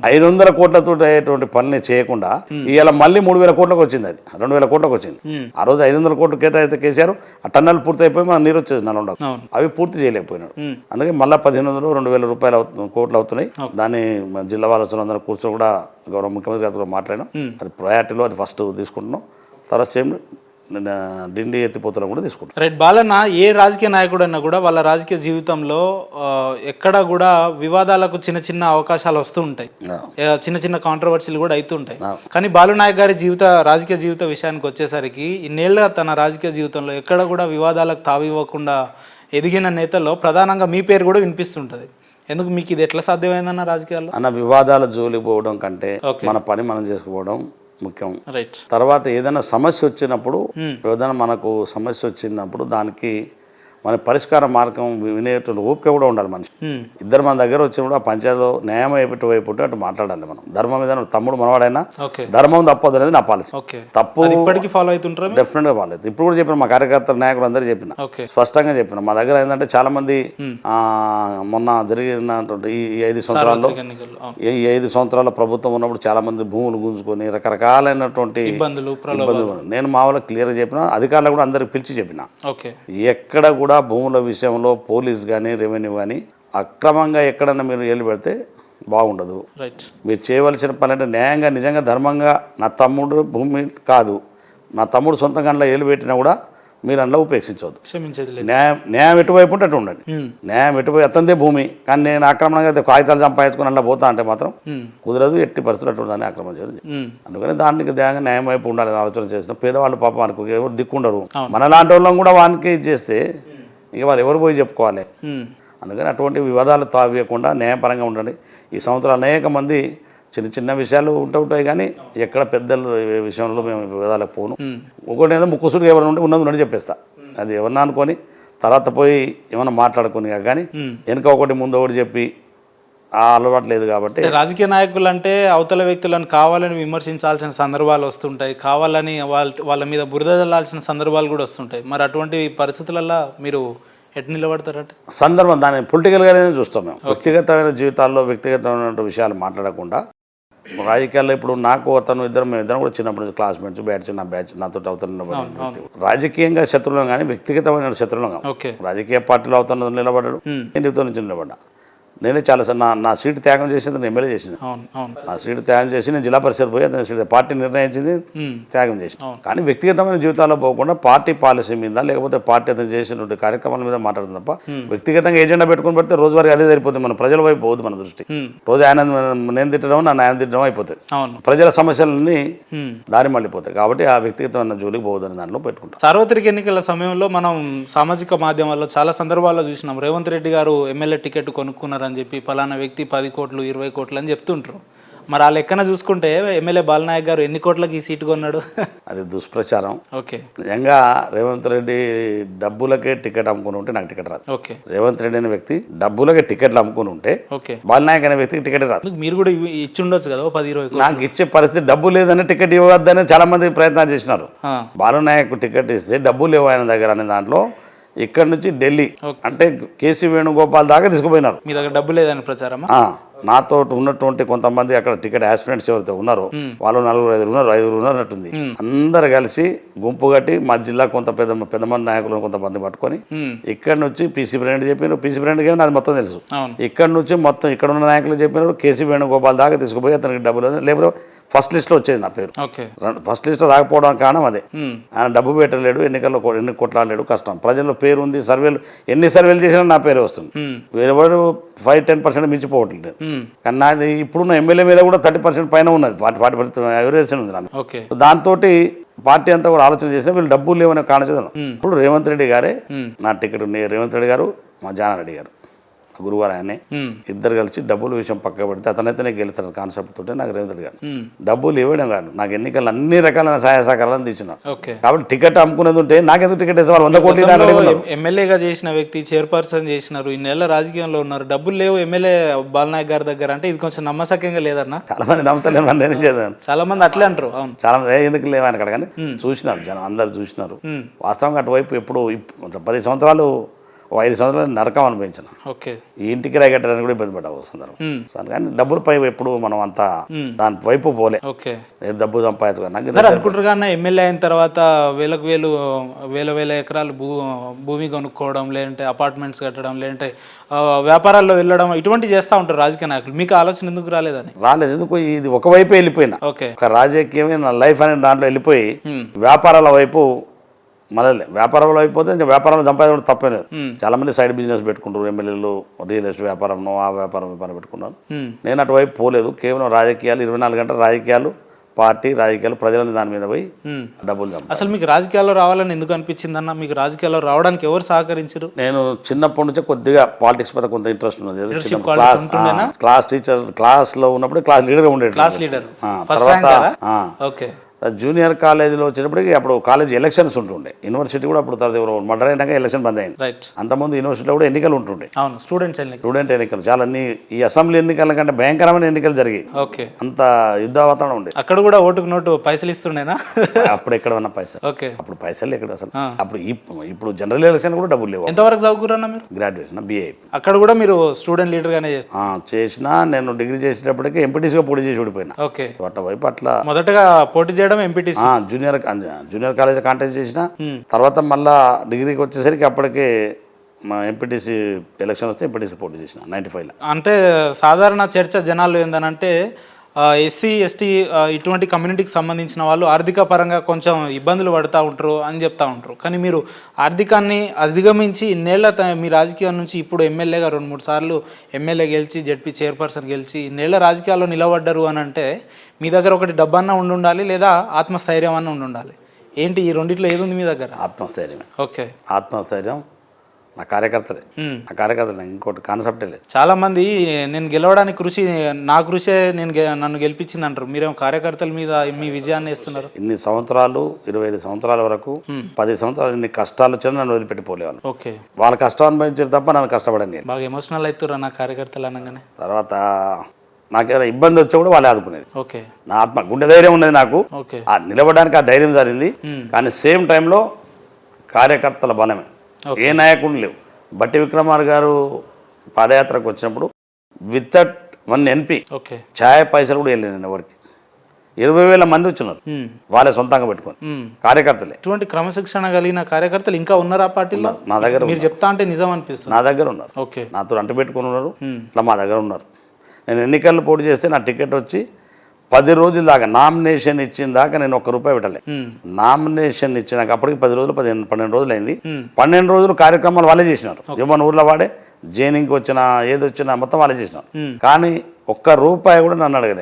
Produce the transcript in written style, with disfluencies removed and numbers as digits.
500 కోట్లతో అయ్యేటువంటి పనులు చేయకుండా ఇవాళ మళ్ళీ 3000 కోట్లకు వచ్చింది, అది 2000 కోట్లకు వచ్చింది. ఆ రోజు 500 కోట్లు కేటాయిస్తే కేసీఆర్ ఆ టన్నల్ పూర్తి అయిపోయి మన నీరు వచ్చేది నల్గొండ, అవి పూర్తి చేయలేకపోయినాడు. అందుకే మళ్ళీ 1500-2000 రూపాయలు కోట్లు అవుతున్నాయి. దాన్ని జిల్లా వాళ్ళందరూ కూర్చొని కూడా గౌరవ ముఖ్యమంత్రి గారితో మాట్లాడినాం. అది ప్రయారిటీలో అది ఫస్ట్ తీసుకుంటున్నాం. తర్వాత సేమ్ డిండి ఎత్తిపోతున్నా కూడా తీసుకుంటాం. రైట్ బాలన్న, ఏ రాజకీయ నాయకుడు అన్నా కూడా వాళ్ళ రాజకీయ జీవితంలో ఎక్కడ కూడా వివాదాలకు చిన్న చిన్న అవకాశాలు వస్తూ ఉంటాయి, చిన్న చిన్న కాంట్రవర్సీలు కూడా అవుతూ ఉంటాయి. కానీ బాలు నాయక్ గారి రాజకీయ జీవిత విషయానికి వచ్చేసరికి ఇన్నేళ్ల తన రాజకీయ జీవితంలో ఎక్కడ కూడా వివాదాలకు తావివ్వకుండా ఎదిగిన నేతల్లో ప్రధానంగా మీ పేరు కూడా వినిపిస్తుంటది. ఎందుకు మీకు ఇది ఎట్లా సాధ్యమైందన్న రాజకీయాల్లో? అన్న వివాదాల జోలికి పోవడం కంటే మన పని మనం చేసుకోవడం ముఖ్యం. రైట్. తర్వాత ఏదైనా సమస్య వచ్చినప్పుడు, ఏదైనా మనకు సమస్య వచ్చినప్పుడు దానికి మన పరిష్కార మార్గం వినేటువంటి ఓపిక కూడా ఉండాలి మనిషి. ఇద్దరు మన దగ్గర వచ్చినప్పుడు ఆ పంచాయతీలో న్యాయం అయిపోయి వైపు అటు మాట్లాడాలి. మనం ధర్మం మీద తమ్ముడు మనవాడైనా ధర్మం తప్పదు అనేది నా పాలసీ. తప్పు ఇప్పటికీ ఫాలో అవుతుంటారు, డెఫినెట్ గా ఫాలో అవుతుంది. ఇప్పుడు కూడా చెప్పిన మా కార్యకర్తల నాయకులు అందరూ చెప్పిన స్పష్టంగా చెప్పిన. మా దగ్గర ఏంటంటే చాలా మంది మొన్న జరిగినటువంటి ఈ 5 సంవత్సరాల్లో ఈ 5 సంవత్సరాల ప్రభుత్వం ఉన్నప్పుడు చాలా మంది భూములు గుంజుకొని రకరకాలైనటువంటి ఇబ్బందులు. నేను మా వాళ్ళకి క్లియర్గా చెప్పిన, అధికారులు కూడా అందరికి పిలిచి చెప్పిన, ఎక్కడ కూడా భూముల విషయంలో పోలీస్ కానీ రెవెన్యూ కానీ అక్రమంగా ఎక్కడన్నా మీరు ఏలు పెడితే బాగుండదు. మీరు చేయవలసిన పని అంటే న్యాయంగా నిజంగా ధర్మంగా, నా తమ్ముడు భూమి కాదు, నా తమ్ముడు సొంత గంటలో ఏలు పెట్టినా కూడా మీరు అందులో ఉపేక్షించవద్దు. న్యాయం ఎటువైపు ఉంటే అటు ఉండండి. న్యాయం ఎటువైపు అతందే భూమి, కానీ నేను ఆక్రమణంగా కాగితాలు సంపాదించుకుని అందులో పోతా అంటే మాత్రం కుదరదు. ఎట్టి పరిస్థితులు అటు దాన్ని ఆక్రమణ చేయదు. అందుకని దానికి న్యాయం వైపు ఉండాలని ఆలోచన చేస్తాం. పేదవాళ్ళు పాపం మనకు ఎవరు దిక్కుండరు. మన లాంటి వాళ్ళం కూడా వానికి చేస్తే ఇక వాళ్ళు ఎవరు పోయి చెప్పుకోవాలి. అందుకని అటువంటి వివాదాలు తావియకుండా న్యాయపరంగా ఉండండి. ఈ సంవత్సరం అనేక మంది చిన్న చిన్న విషయాలు ఉంటాయి, కానీ ఎక్కడ పెద్దల విషయంలో మేము వివాదాలకు పోను. ఒకటి ఏదో ముక్కుసుడికి ఎవరైనా ఉంటే ఉన్నది చెప్పేస్తా, అది ఎవరన్నా అనుకొని తర్వాత పోయి ఏమన్నా మాట్లాడుకుని కానీ వెనుక ఒకటి ముందు ఒకటి చెప్పి ఆ అలవాటు లేదు. కాబట్టి రాజకీయ నాయకులు అంటే అవతల వ్యక్తులను కావాలని విమర్శించాల్సిన సందర్భాలు వస్తుంటాయి, కావాలని వాళ్ళ మీద బురద చల్లాల్సిన సందర్భాలు కూడా వస్తుంటాయి. మరి అటువంటి పరిస్థితులలో మీరు ఎటు నిలబడతారంటే? సందర్భం దాన్ని పొలిటికల్గానే చూస్తాం మేము. వ్యక్తిగతమైన జీవితాల్లో వ్యక్తిగతమైన విషయాలు మాట్లాడకుండా రాజకీయాల్లో ఇప్పుడు నాకు మేము ఇద్దరం కూడా చిన్నప్పటి నుంచి క్లాస్మేట్స్, బ్యాచ్, నా బ్యాచ్, నాతో అవుతున్న రాజకీయంగా శత్రువులం కానీ వ్యక్తిగతమైన శత్రువులం కాదు. రాజకీయ పార్టీలో అవుతున్న నిలబడ్డాడు, నేను నుంచి నిలబడ్డా. నేనే చాలాసార్లు నా సీటు త్యాగం చేసింది, నేను ఎమ్మెల్యే చేసిన. నా సీటు త్యాగం చేసి నేను జిల్లా పరిషత్ పోయి అతని సీటు పార్టీ నిర్ణయించింది, త్యాగం చేసిన. కానీ వ్యక్తిగతమైన జీవితాల్లో పోకుండా పార్టీ పాలసీ మీద లేకపోతే పార్టీ అతను చేసినటువంటి కార్యక్రమాల మీద మాట్లాడుతుంది తప్ప వ్యక్తిగతంగా ఏజెండా పెట్టుకుని పెడితే రోజువారీ అదే సరిపోతుంది. మన ప్రజల వైపు పోదు మన దృష్టి. రోజు ఆయన నేను తిట్టడం, నన్ను ఆయన తిట్టడం అయిపోతుంది. ప్రజల సమస్యలన్నీ దారి మళ్ళీపోతాయి. కాబట్టి ఆ వ్యక్తిగతమైన జోలికి పోవద్దని దాంట్లో పెట్టుకుంటాం. సార్వత్రిక ఎన్నికల సమయంలో మనం సామాజిక మాధ్యమాల్లో చాలా సందర్భాల్లో చూసినాం, రేవంత్ రెడ్డి గారు ఎమ్మెల్యే టికెట్ కొనుక్కున్నారు అని చెప్పి పలానా వ్యక్తి 10 కోట్లు 20 కోట్లు అని చెప్తుంటారు. మరి ఆ లెక్కన చూసుకుంటే ఎమ్మెల్యే బాలనాయక్ గారు ఎన్ని కోట్లకి ఈ సీటు కొన్నాడు? అది దుష్ప్రచారం. నిజంగా రేవంత్ రెడ్డి డబ్బులకే టికెట్ అమ్ముకుని ఉంటే నాకు టికెట్ రాదు. రేవంత్ రెడ్డి అనే వ్యక్తి డబ్బులకే టికెట్లు అమ్ముకుని ఉంటే బాలనాయక్ అనే వ్యక్తికి టికెట్ రాదు. మీరు కూడా ఇచ్చి ఉండొచ్చు కదా 10-20. నాకు ఇచ్చే పరిస్థితి డబ్బు లేదని టికెట్ ఇవ్వద్దని చాలా మంది ప్రయత్నాలు చేసినారు. బాలనాయక్ టికెట్ ఇస్తే డబ్బులు లేవు ఆయన దగ్గర అనే దాంట్లో ఇక్కడ నుంచి ఢిల్లీ అంటే కేసీ వేణుగోపాల్ దాకా తీసుకుపోయినారు. మీ దగ్గర డబ్బు లేదని ప్రచారం. నాతో ఉన్నటువంటి కొంతమంది అక్కడ టికెట్ ఆస్పిరెంట్స్ ఎవరైతే ఉన్నారో వాళ్ళు 4-5 ఉన్నారు, 5 ఉన్నట్టుంది. అందరు కలిసి గుంపు కట్టి మా జిల్లా కొంత పెద్ద మంది నాయకులను కొంతమంది పట్టుకొని ఇక్కడ నుంచి పీసీ ప్రెసిడెంట్ చెప్పినారు. పీసీ ప్రెసిడెంట్ అది మొత్తం తెలుసు. ఇక్కడ నుంచి మొత్తం ఇక్కడ ఉన్న నాయకులు చెప్పినారు. కేసీ వేణుగోపాల్ దాకా తీసుకుపోయి అతనికి డబ్బులు లేకపోతే ఫస్ట్ లిస్ట్ లో వచ్చేది నా పేరు. ఫస్ట్ లిస్ట్ రాకపోవడానికి కారణం అదే. ఆయన డబ్బు పెట్టలేడు, ఎన్నికల్లో ఎన్ని కొట్లాడలేడు, కష్టం. ప్రజల్లో పేరు ఉంది, సర్వేలు ఎన్ని సర్వేలు చేసినా నా పేరే వస్తుంది. వేరెవరు 5-10% మించిపోవట్లేదు. కానీ నాది ఇప్పుడున్న ఎమ్మెల్యే మీద కూడా 30% పైన ఉన్నది, 40% ఎవరేషన్ ఉంది నాకు. దాంతో పార్టీ అంతా కూడా ఆలోచన చేసినా వీళ్ళు డబ్బులు లేవనే కారణం. ఇప్పుడు రేవంత్ రెడ్డి గారే నా టికెట్ ఉంది. రేవంత్ రెడ్డి గారు, మా జానారెడ్డి గారు, గురువారం ఆయనే ఇద్దరు కలిసి డబ్బుల విషయం పక్క పెడితే అతనైతేనే గెలుస్తాడు కాన్సెప్ట్ తోటే నాకు రేవంత్ రెడ్డి గారు డబ్బులు ఇవ్వడం కాదు, నాకు ఎన్నికలు అన్ని రకాల సహాయ సహకారాలను తీసిన. కాబట్టి టికెట్ అమ్ముకునేది ఉంటే నాకెందుకు టికెట్ ఇస్తారు? 100 కోట్లు ఎమ్మెల్యేగా చేసిన వ్యక్తి, చైర్పర్సన్ చేసినారు, ఇన్నేళ్ల రాజకీయంలో ఉన్నారు, డబ్బులు లేవు ఎమ్మెల్యే బాలనాయక్ గారి దగ్గర అంటే ఇది కొంచెం నమ్మసక్యంగా లేదన్నా? చాలా మంది నమ్మతలేరు, నేను చేశాను. చాలా మంది అట్లే అంటారు. అవును, చాలా మంది ఎందుకు లేవు అని అక్కడ, కానీ చూసినారు జనం, అందరు చూసినారు. వాస్తవంగా అటువైపు ఎప్పుడు 10 సంవత్సరాలు 5 సంవత్సరాలు నరకం అనిపించిన. ఓకే. ఈ ఇంటికి రాగట్టడానికి కూడా ఇబ్బంది పడ్డా సందర్భం. కానీ డబ్బులపై ఎప్పుడు మనం అంతా దాని వైపు పోలే. ఓకే. డబ్బు సంపాదించుకున్నా అనుకుంటారు కానీ ఎమ్మెల్యే అయిన తర్వాత వేల ఎకరాలు భూమి కొనుక్కోవడం, లేదంటే అపార్ట్మెంట్స్ కట్టడం, లేదంటే వ్యాపారాల్లో వెళ్ళడం, ఇటువంటి చేస్తూ ఉంటారు రాజకీయ నాయకులు. మీకు ఆలోచన ఎందుకు రాలేదని? రాలేదు. ఎందుకు ఇది ఒకవైపే వెళ్ళిపోయినా. ఓకే. ఒక రాజకీయమే నా లైఫ్ అనే దాంట్లో వెళ్ళిపోయి వ్యాపారాల వైపు మళ్ళీ వ్యాపారంలో అయిపోతే ఇంకా వ్యాపారంలో సంపాదించడం తప్పే లేదు. చాలా మంది సైడ్ బిజినెస్ పెట్టుకుంటారు. ఎమ్మెల్యేలు రియల్ ఎస్టేట్ వ్యాపారం, ఆ వ్యాపారం పెట్టుకున్నారు. నేను అటువైపు పోలేదు. కేవలం రాజకీయాలు, 24 గంటల రాజకీయాలు, పార్టీ రాజకీయాలు, ప్రజలని దాని మీద పోయి డబ్బులు. అసలు మీకు రాజకీయాల్లో రావాలని ఎందుకు అనిపించింది అన్న? మీకు రాజకీయాల్లో రావడానికి ఎవరు సహకరించారు? నేను చిన్నప్పటి నుంచే కొద్దిగా పాలిటిక్స్ మీద కొంత ఇంట్రెస్ట్ ఉన్నది. క్లాస్ టీచర్, క్లాస్లో ఉన్నప్పుడు క్లాస్ లీడర్ ఉండేది. క్లాస్ లీడర్ తర్వాత జూనియర్ కాలేజీలో వచ్చేటప్పటికి అప్పుడు కాలేజ్ ఎలక్షన్స్ ఉంటుండే. యూనివర్సిటీ కూడా అప్పుడు తర్వాత మర్డర్ అయినాక ఎలక్షన్ బంద్ అయింది. అంతకుముందు యూనివర్సిటీలో కూడా ఎన్నికలు ఉంటుండే. స్టూడెంట్ ఎన్నికలు చాలా ఈ అసెంబ్లీ ఎన్నికల కంటే భయంకరమైన ఎన్నికలు జరిగాయి. అంత యుద్ధ వాతావరణం ఉండేది. అక్కడ కూడా ఓటుకు నోటు పైసలు ఇస్తుండేనా? అప్పుడు ఎక్కడ ఉన్న పైసలు, అప్పుడు పైసలు ఎక్కడ అసలు. అప్పుడు ఇప్పుడు జనరల్ ఎలక్షన్ కూడా డబ్బులు లేవు. ఎంతవరకు చదువుకున్నా మీరు? Graduation BA. అక్కడ కూడా మీరు స్టూడెంట్ లీడర్ గానే చేసినా. నేను డిగ్రీ చేసేటప్పటికి ఎంపీటీసీగా పోటీ చేసి ఓడిపోయినా. వైపు అట్లా మొదటగా పోటీ చేయడం ఎంపీటీసీ, జూనియర్ కాలేజ్ కాంటాక్ట్ చేసిన. తర్వాత మళ్ళా డిగ్రీకి వచ్చేసరికి అప్పటికే మా ఎంపీటీసీ ఎలక్షన్ వస్తే ఎంపీటీసీ పోటీ చేసిన 95లో. అంటే సాధారణ చర్చ జనాలు ఏందనంటే SC ST ఇటువంటి కమ్యూనిటీకి సంబంధించిన వాళ్ళు ఆర్థిక పరంగా కొంచెం ఇబ్బందులు పడుతూ ఉంటారు అని చెప్తా ఉంటారు. కానీ మీరు ఆర్థికాన్ని అధిగమించి ఇన్నేళ్ల మీ రాజకీయం నుంచి ఇప్పుడు ఎమ్మెల్యేగా 2-3 సార్లు ఎమ్మెల్యే గెలిచి, జడ్పీ చైర్పర్సన్ గెలిచి ఇన్నేళ్ల రాజకీయాల్లో నిలబడ్డారు అని అంటే మీ దగ్గర ఒకటి డబ్బన్నా ఉండాలి, లేదా ఆత్మస్థైర్యం అన్న ఉండాలి. ఏంటి ఈ రెండిట్లో ఏది ఉంది మీ దగ్గర? ఆత్మస్థైర్యం. ఓకే. ఆత్మస్థైర్యం నా కార్యకర్తలే. ఇంకోటి కాన్సెప్టే లేదు. చాలా మంది నేను గెలవడానికి నా కృషే నన్ను గెలిపించింది అంటారు. మీరేమో కార్యకర్తల మీద మీ విజయాన్ని ఇస్తున్నారు. ఇన్ని సంవత్సరాలు, 25 సంవత్సరాల వరకు, 10 సంవత్సరాలు ఇన్ని కష్టాలు వచ్చినా నన్ను వదిలిపెట్టిపోలేవాళ్ళు. ఓకే. వాళ్ళ కష్టం అనుభవించారు తప్ప నన్ను కష్టపడండి. బాగా ఎమోషనల్ అవుతారు నా కార్యకర్తలు అనగానే. తర్వాత నాకేమైనా ఇబ్బంది వచ్చా కూడా వాళ్ళే ఆదుకునేది. ఓకే. నా ఆత్మ గుండె ధైర్యం ఉన్నది నాకు. నిలబడడానికి ఆ ధైర్యం జరిగింది. కానీ సేమ్ టైంలో కార్యకర్తల బలమే. ఏ నాయకుడు లేవు. బట్టి విక్రమార్క గారు పాదయాత్రకు వచ్చినప్పుడు వితౌట్ 1 MP ఛాయ పైసలు కూడా వెళ్ళలేదు. నేను ఎవరికి 20,000 మంది వచ్చినారు. వాళ్ళే సొంతంగా పెట్టుకొని కార్యకర్తలే. ఇటువంటి క్రమశిక్షణ కలిగిన కార్యకర్తలు ఇంకా ఉన్నారా పార్టీలో? నా దగ్గర మీరు చెప్తా అంటే నిజం అనిపిస్తుంది. నా దగ్గర ఉన్నారు. నాతో అంటు పెట్టుకుని ఉన్నారు. ఇట్లా మా దగ్గర ఉన్నారు. నేను ఎన్నికల్లో పోటీ చేస్తే నా టికెట్ వచ్చి 10 రోజుల దాకా, నామినేషన్ ఇచ్చిన దాకా నేను ₹1 పెట్టలే. నామినేషన్ ఇచ్చినాక అప్పటికి 10 రోజులు, 12 రోజులు అయింది. 12 రోజులు కార్యక్రమాలు వాళ్ళే చేసినారు. ఏమన్నా ఊర్లో వాడే జైనింగ్కి వచ్చినా ఏది వచ్చినా మొత్తం వాళ్ళే చేసినారు. కానీ ₹1 కూడా నన్ను అడగలే.